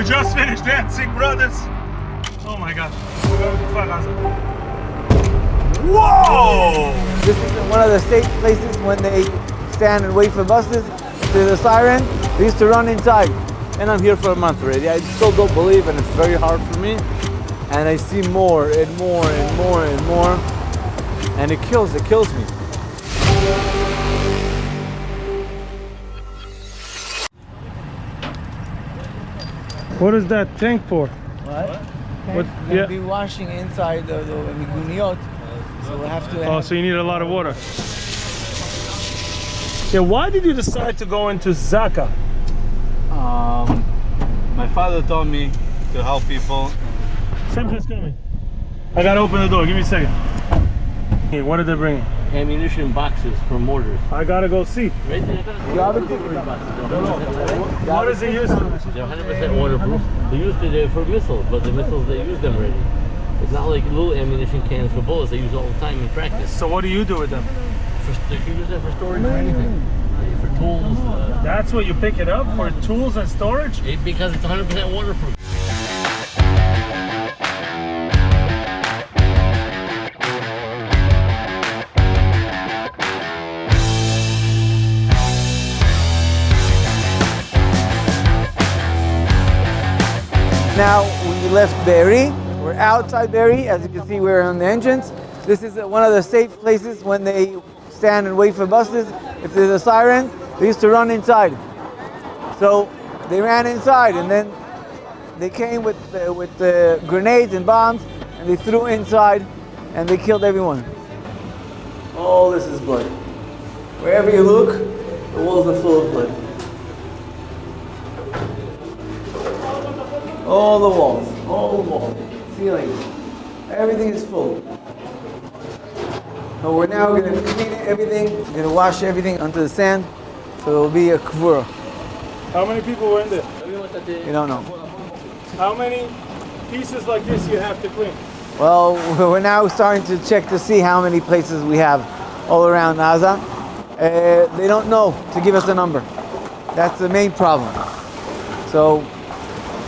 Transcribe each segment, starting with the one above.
just finished dancing, brothers. Oh my God. Whoa! This is one of the safe places when they stand and wait for buses. To the siren, they used to run inside. And I'm here for a month already. I still don't believe, and it's very hard for me. And I see more and more and more and more. And it kills me. What is that tank for? What? What? We'll Yeah. be washing inside the miguniyot, so we'll have to. Oh, so you need a lot of water. Yeah, why did you decide to go into Zaka? My father told me to help people. Something's coming. I gotta open the door. Give me a second. Hey, what did they bring? Ammunition boxes for mortars. I gotta go see. Right there. What is it used for? They're 100% waterproof. They used it for missiles, but the missiles, they use them already. It's not like little ammunition cans for bullets. They use all the time in practice. So what do you do with them? They can use that for storage for anything. For tools. That's what you pick it up for, tools and storage? Because it's 100% waterproof. Now we left Be'eri. We're outside Be'eri. As you can see, we're on the entrance. This is one of the safe places when they stand and wait for buses. If there's a siren, they used to run inside. So they ran inside, and then they came with grenades and bombs, and they threw inside, and they killed everyone. All this is blood. Wherever you look, the walls are full of blood. All the walls, ceilings, everything is full. So we're now going to clean everything, going to wash everything onto the sand, so it will be a kvura. How many people were in there? You don't know. How many pieces like this you have to clean? Well, we're now starting to check to see how many places we have all around Gaza. They don't know to give us a number. That's the main problem. So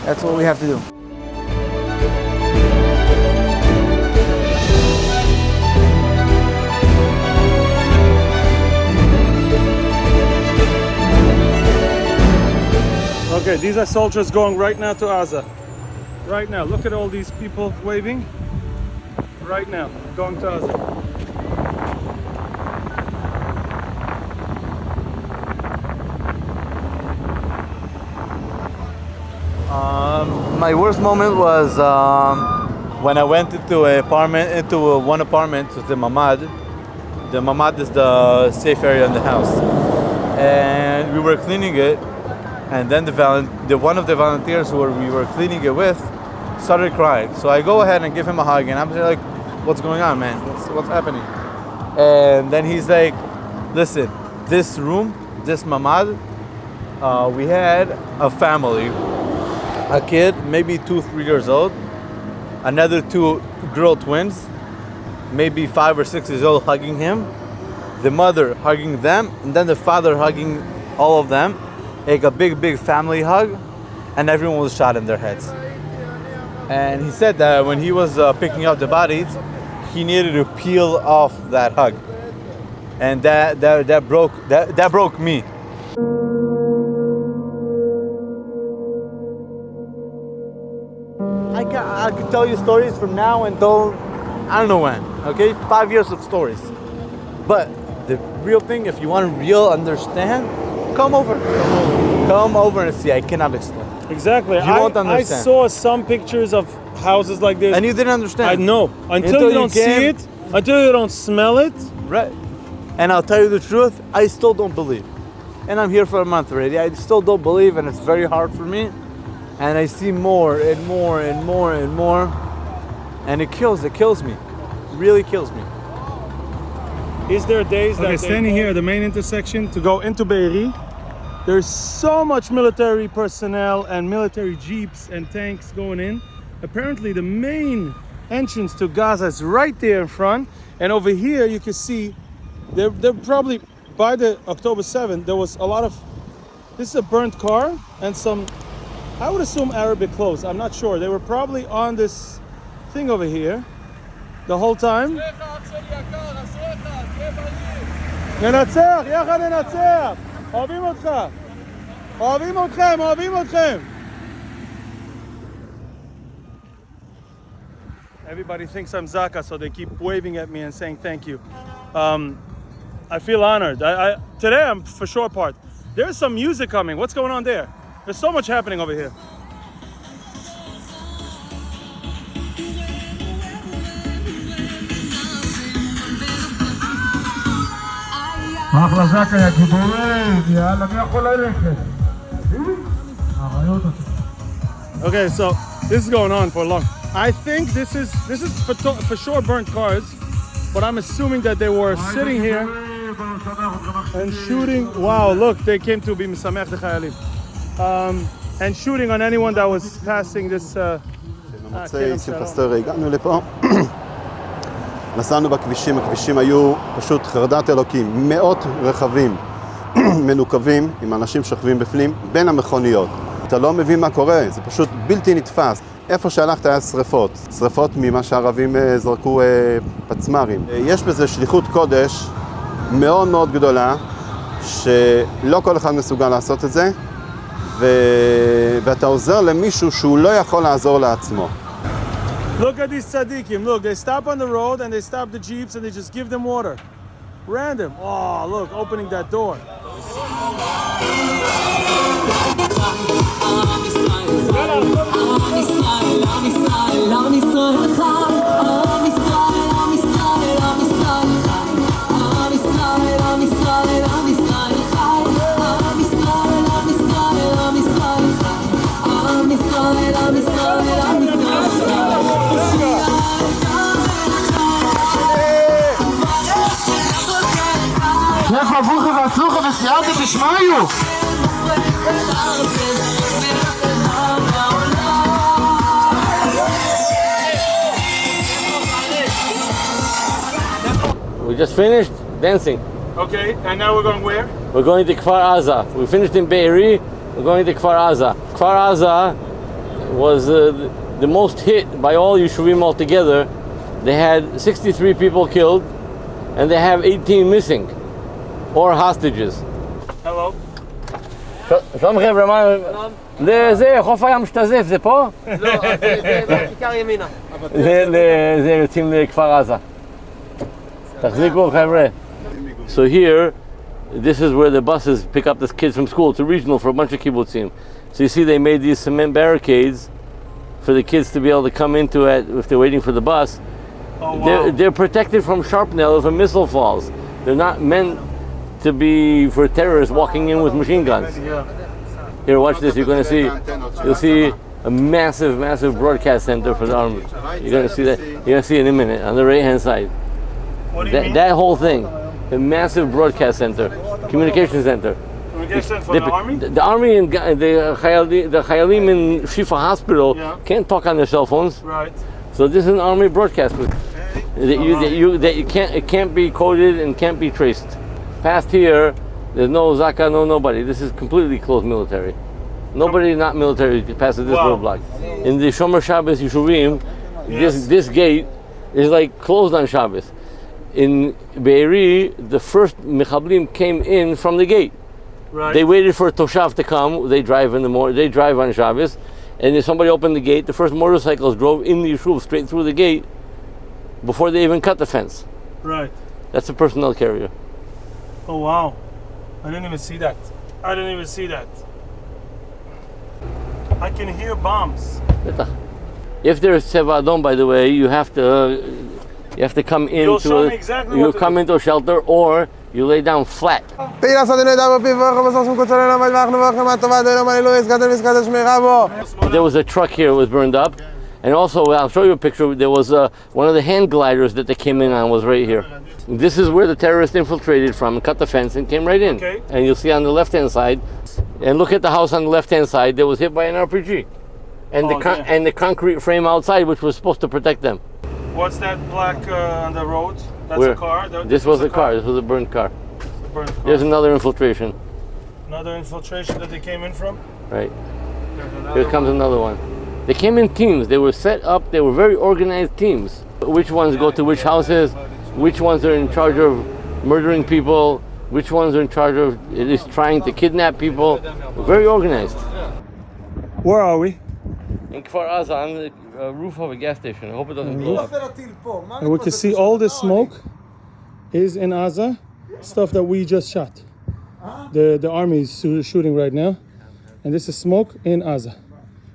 that's what we have to do. Okay, these are soldiers going right now to Gaza. Right now, look at all these people waving. Right now, going to Gaza. My worst moment was when I went into one apartment with the mamad. The mamad is the safe area in the house, and we were cleaning it. And then one of the volunteers who we were cleaning it with started crying. So I go ahead and give him a hug, and I'm like, "What's going on, man? What's happening?" And then he's like, "Listen, this room, this mamad, we had a family, a kid, maybe 2-3 years old, another 2 girl twins, maybe 5 or 6 years old, hugging him, the mother hugging them, and then the father hugging all of them." Like a big family hug, and everyone was shot in their heads. And he said that when he was picking up the bodies, he needed to peel off that hug, and that broke me. I could tell you stories from now until I don't know when. Okay, 5 years of stories. But the real thing, if you want to real understand, come over and see. I cannot explain. Exactly. You won't understand. I saw some pictures of houses like this. And you didn't understand. I know. Until you don't see it, until you don't smell it. Right. And I'll tell you the truth, I still don't believe. And I'm here for a month already. I still don't believe, and it's very hard for me. And I see more and more and more and more. And it kills me. It really kills me. Is there days that standing here at the main intersection to go into Be'eri, there's so much military personnel and military jeeps and tanks going in. Apparently the main entrance to Gaza is right there in front, and over here you can see they're probably by the October 7th there was a lot of, this is a burnt car and some I would assume Arabic clothes. I'm not sure. They were probably on this thing over here the whole time. ננצח, יחד ננצח. אוהבים אותך. אוהבים אתכם, אוהבים אתכם. Everybody thinks I'm Zaka, so they keep waving at me and saying thank you. I feel honored. Today I'm for sure part. There's some music coming. What's going on there? There's so much happening over here. אחלה זקה, יא גיבורים, יאללה, מי יכול ללכת? Okay, so this is going on for long. I think this is for sure burnt cars, but I'm assuming that they were sitting here and shooting. Wow, look, they came to be Misamech the Chayalim. And shooting on anyone that was passing this. במוצאי שמחת תורה הגענו לפה, נסענו בכבישים, הכבישים היו פשוט חרדת אלוקים, מאות רכבים מנוקבים עם אנשים שוכבים בפנים בין המכוניות. אתה לא מבין מה קורה, זה פשוט בלתי נתפס. איפה שהלכת היה שריפות, שריפות ממה שהערבים זרקו פצמרים. יש בזה שליחות קודש מאוד מאוד גדולה, שלא כל אחד מסוגל לעשות את זה, ואתה עוזר למישהו שהוא לא יכול לעזור לעצמו. Look at these tzaddikim. Look, they stop on the road and they stop the jeeps and they just give them water. Random. Oh, look, opening that door. לך אבוכי והצלוחי וסייעתי תשמעיו! We just finished dancing. Okay, and now we're going where? We're going to Kfar Aza. We finished in Be'eri. We're going to Kfar Aza. Kfar Aza was the most hit by all Yeshuvim altogether. They had 63 people killed, and they have 18 missing, or hostages. Hello. שלום חבר'ה, מה... זה חוף הים משתזף, זה פה? לא, זה בכיכר ימינה. זה יוצאים לכפר עזה. תחזיקו חבר'ה. So here, this is where the buses pick up the kids from school. It's a regional for a bunch of kibbutzim. So you see they made these cement barricades for the kids to be able to come into it if they're waiting for the bus. Oh, wow. They're protected from shrapnel if a missile falls. They're not meant to be for terrorists walking in with machine guns. Here, watch this. You'll see a massive, massive broadcast center for the army. You're gonna see that. You're gonna see it in a minute on the right-hand side. What do you mean? That whole thing, a massive broadcast center, communication center. Communication for the army? The army and the Chayalim in Shifa Hospital can't talk on their cell phones. Right. So this is an army broadcast it can't be coded and can't be traced. Past here, there's no Zaka, no nobody. This is completely closed military. Nobody not military passes this roadblock. In the Shomer Shabbos Yeshuvim, this gate is like closed on Shabbos. In Be'eri, the first Mechablim came in from the gate. Right. They waited for a Toshav to come. They drive in the morning. They drive on Shabbos, and if somebody opened the gate, the first motorcycles drove in the Yeshuv straight through the gate before they even cut the fence. Right. That's a personnel carrier. Oh wow. I didn't even see that. I didn't even see that. I can hear bombs. If there's Tseva Adom, by the way, you have to come into a shelter, or you lay down flat. There was a truck here that was burned up, and also I'll show you a picture. There was one of the hand gliders that they came in on was right here. This is where the terrorists infiltrated from, cut the fence, and came right in. Okay. And you'll see on the left-hand side, and look at the house on the left-hand side that was hit by an RPG, and the concrete frame outside, which was supposed to protect them. What's that black on the road? That's Where? a car? This was a car. This was a burned car. Burnt car. There's another infiltration. Another infiltration that they came in from? Right. Here comes another one. They came in teams. They were set up. They were very organized teams. Which ones go to which houses? Which ones are in charge of murdering people? Which ones are in charge of at least trying to kidnap people? Very organized. Where are we? In Kfar Aza, on the roof of a gas station. I hope it doesn't blow up. And we can see all this smoke is in Gaza, stuff that we just shot. The army is shooting right now. And this is smoke in Gaza.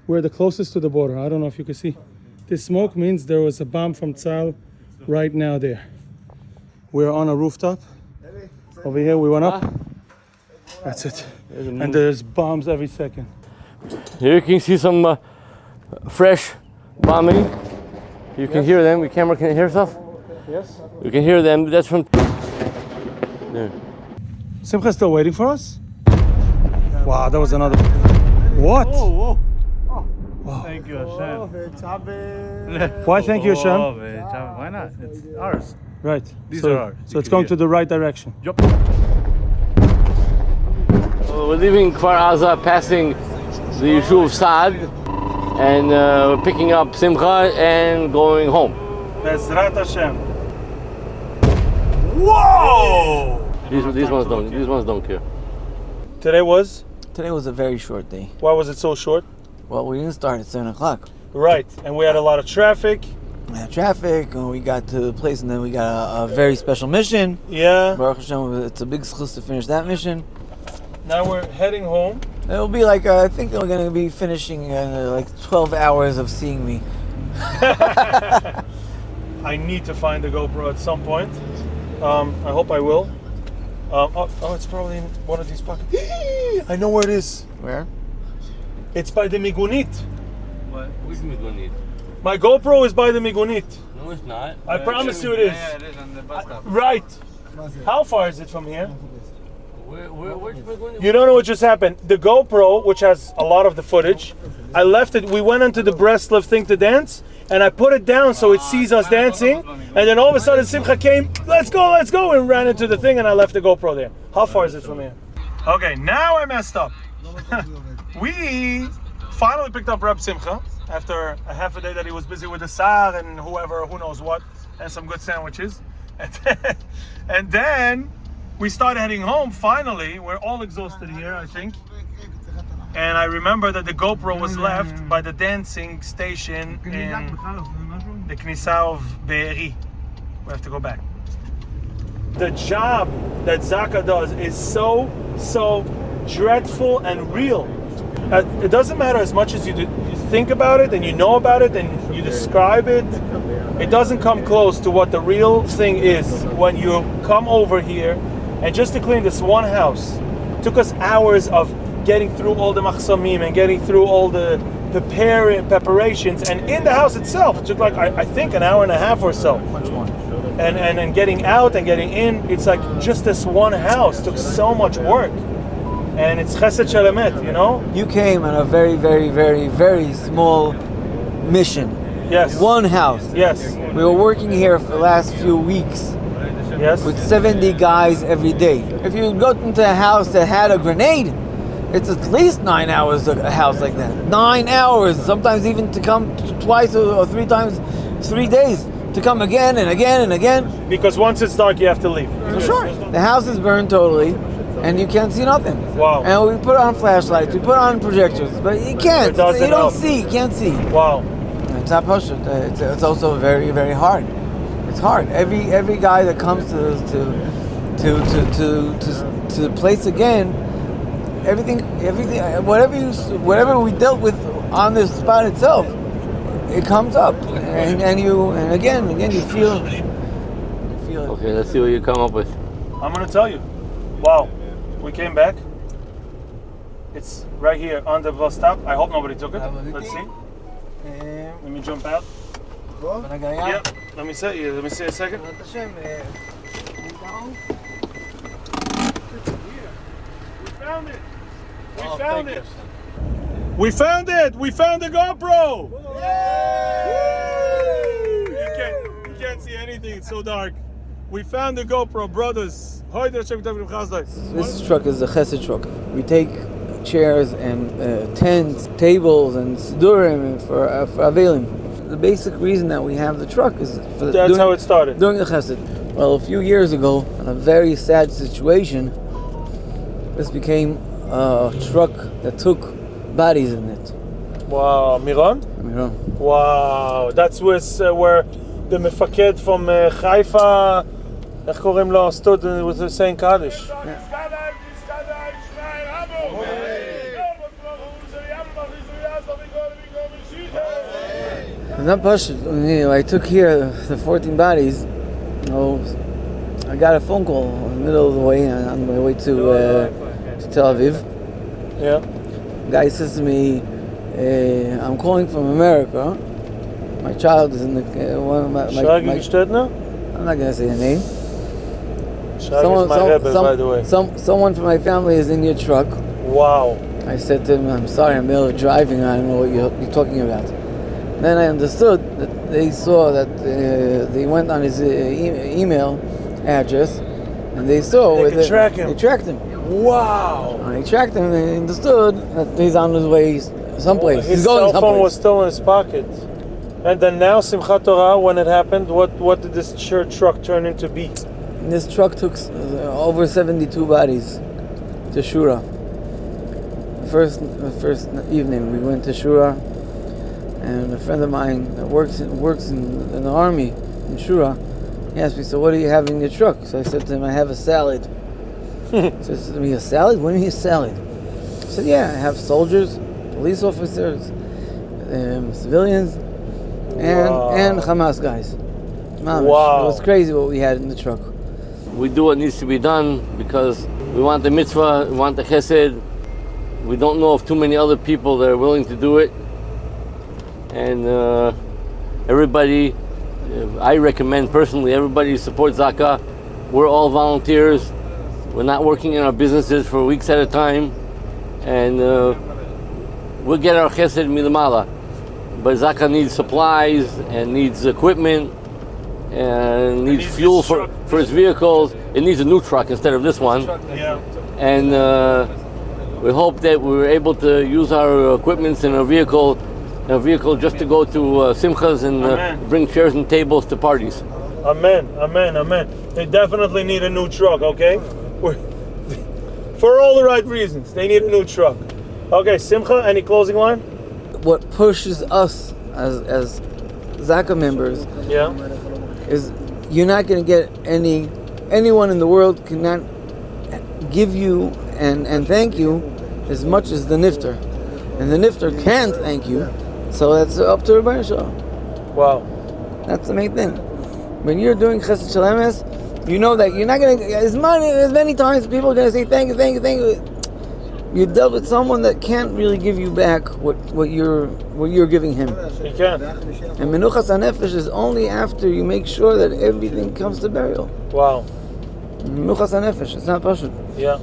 We're the closest to the border. I don't know if you can see. This smoke means there was a bomb from Tzal right now there. We're on a rooftop. Over here, we went up. That's it. And there's bombs every second. Here you can see some fresh bombing. You can hear them. The camera can hear stuff. Yes. You can hear them. That's from there. Simcha's still waiting for us? Wow, that was another. What? Oh, Wow. thank you, Hashem. Why thank you, Hashem? Why not? It's ours. Right. These so, are ours. So it's going to the right direction. Yup. We're leaving Kfar Aza, passing the Yishuv of Saad, and we're picking up Simcha and going home. Bezrat Hashem. Whoa! These ones don't care. Today was? Today was a very short day. Why was it so short? Well, we didn't start at 7 o'clock. Right, and we had a lot of traffic. We had traffic, and we got to the place, and then we got a very special mission. Yeah. Baruch Hashem, it's a big schus to finish that mission. Now we're heading home. It'll be like, I think they're going to be finishing like 12 hours of seeing me. I need to find the GoPro at some point. I hope I will. It's probably in one of these pockets. I know where it is. Where? It's by the Migunit. What? Which Migunit? My GoPro is by the Migunit. No, it's not. I promise you it is. Yeah, it is on the bus stop. Right. How far is it from here? Which Migunit? You don't know what just happened. The GoPro, which has a lot of the footage, I left it. We went into the breast lift thing to dance, and I put it down so it sees us dancing. And then all of a sudden, Simcha came, let's go, and ran into the thing, and I left the GoPro there. How far is it from here? Okay, now I messed up. We finally picked up Reb Simcha after a half a day that he was busy with the Sar and who knows what, and some good sandwiches. And then we started heading home. Finally, we're all exhausted here, I think. And I remember that the GoPro was left by the dancing station in the Knisa of Be'eri. We have to go back. The job that Zaka does is so dreadful and real. It doesn't matter as much as you think about it and you know about it and you describe it. It doesn't come close to what the real thing is when you come over here. And just to clean this one house, it took us hours of getting through all the machsamim and getting through all the preparations. And in the house itself, it took like, I think, an hour and a half or so. Much more. And getting out and getting in, it's like just this one house took so much work. And it's Chesed Shel Emes, you know? You came on a very, very, very, very small mission. Yes. One house. Yes. We were working here for the last few weeks Yes. with 70 guys every day. If you go into a house that had a grenade, it's at least 9 hours a house like that. 9 hours, sometimes even to come twice or 3 times, 3 days, to come again and again and again. Because once it's dark, you have to leave. For sure. The house is burned totally, and you can't see nothing. Wow. And we put on flashlights, we put on projectors, but you can't. It doesn't You don't help. see, you can't see. Wow. It's not push. It's also very, very hard. It's hard. Every guy that comes to the place again, everything, whatever we dealt with on this spot itself, it comes up, and again you feel it. Okay, let's see what you come up with. I'm gonna tell you. Wow. We came back. It's right here on the bus stop. I hope nobody took it. Let's see. Let me jump out. Yeah. Let me see a second. We found it! We found the GoPro! You can't see anything, it's so dark. We found the GoPro, brothers. This truck is a Chesed truck. We take chairs and tents, tables, and sidurim and for avelim. The basic reason that we have the truck is for That's how it started. Doing the chesed. Well, a few years ago, in a very sad situation, this became a truck that took bodies in it. Wow, Miron? Miron. Wow, that's where the mefaked from Haifa, איך קוראים לו, stood and was saying Kaddish. Not Pashut. I took here the 14 bodies. I got a phone call in the middle of the way on my way to Tel Aviv. Yeah. The guy says to me, "I'm calling from America. My child is in the one of my Shag Gestetner? I'm not gonna say the name. Shag is my rebbe, by the way. Someone from my family is in your truck." Wow. I said to him, "I'm sorry, I'm middle of driving. I don't know what you're talking about." Then I understood that they saw that they went on his email address and they saw They where could track him. They tracked him. Wow. When they tracked him, they understood that he's on his way someplace. His He's going cell phone was someplace. still in his pocket. And then now, Simchat Torah, when it happened, what did this truck turn into be? And this truck took over 72 bodies to Shura. The first evening we went to Shura, and a friend of mine that works in the army in Shura, he asked me, "So what do you have in your truck?" So I said to him, "I have a salad." He says to me, "A salad? What do you mean a salad?" I said, "Yeah, I have soldiers, police officers, civilians, and Hamas guys." Mamish. Wow. It was crazy what we had in the truck. We do what needs to be done because we want the mitzvah, we want the chesed. We don't know of too many other people that are willing to do it. And everybody, I recommend personally, everybody support Zaka. We're all volunteers. We're not working in our businesses for weeks at a time. And we'll get our chesed milamala. But Zaka needs supplies and needs equipment and needs fuel for its vehicles. It needs a new truck instead of this one. Yeah. And we hope that we're able to use our equipment in a vehicle just to go to simchas and bring chairs and tables to parties. Amen, amen, amen. They definitely need a new truck, okay? For all the right reasons, they need a new truck. Okay, Simcha, any closing line? What pushes us as Zaka members is you're not going to get anyone in the world cannot give you and thank you as much as the nifter. And the nifter can't thank you, so that's up to Rabbi Shah. Wow. That's the main thing. When you're doing Chesed Shel Emes, you know that you're not going to, as many times people are going to say thank you, thank you, thank you. You dealt with someone that can't really give you back what you're giving him. He can. And Menuchas HaNefesh is only after you make sure that everything comes to burial. Wow. Menuchas HaNefesh, it's not Pashut. Yeah.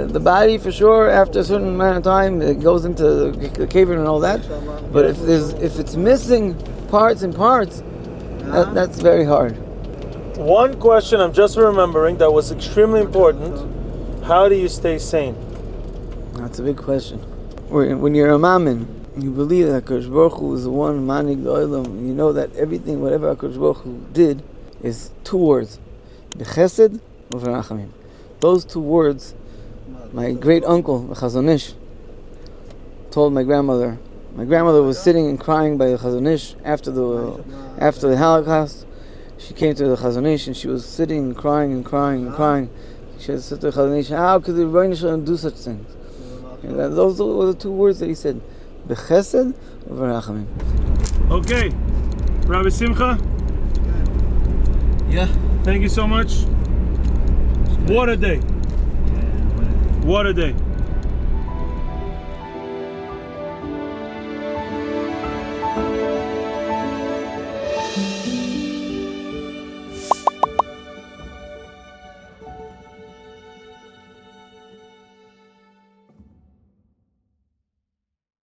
The body, for sure, after a certain amount of time, it goes into the cavern and all that. But if it's missing parts, that's very hard. One question I'm just remembering that was extremely important. How do you stay sane? That's a big question. When you're a mammon, you believe that HaKadosh Baruch Hu is the one manig l'olam. You know that everything, whatever HaKadosh Baruch Hu did, is two words: b'chesed u'v'rachamim. Those two words, my great uncle, the Chazon Ish, told my grandmother. My grandmother was sitting and crying by the Chazon Ish after the Holocaust. She came to the Chazon Ish and she was sitting and crying and crying and crying. She said to the Chazon Ish, "How could the Rebbeinu Shalom do such things?" And those were the two words that he said: b'chesed u'v'rachamim. Okay, Rabbi Simcha. Yeah. Thank you so much. WhatADay. WhatADay.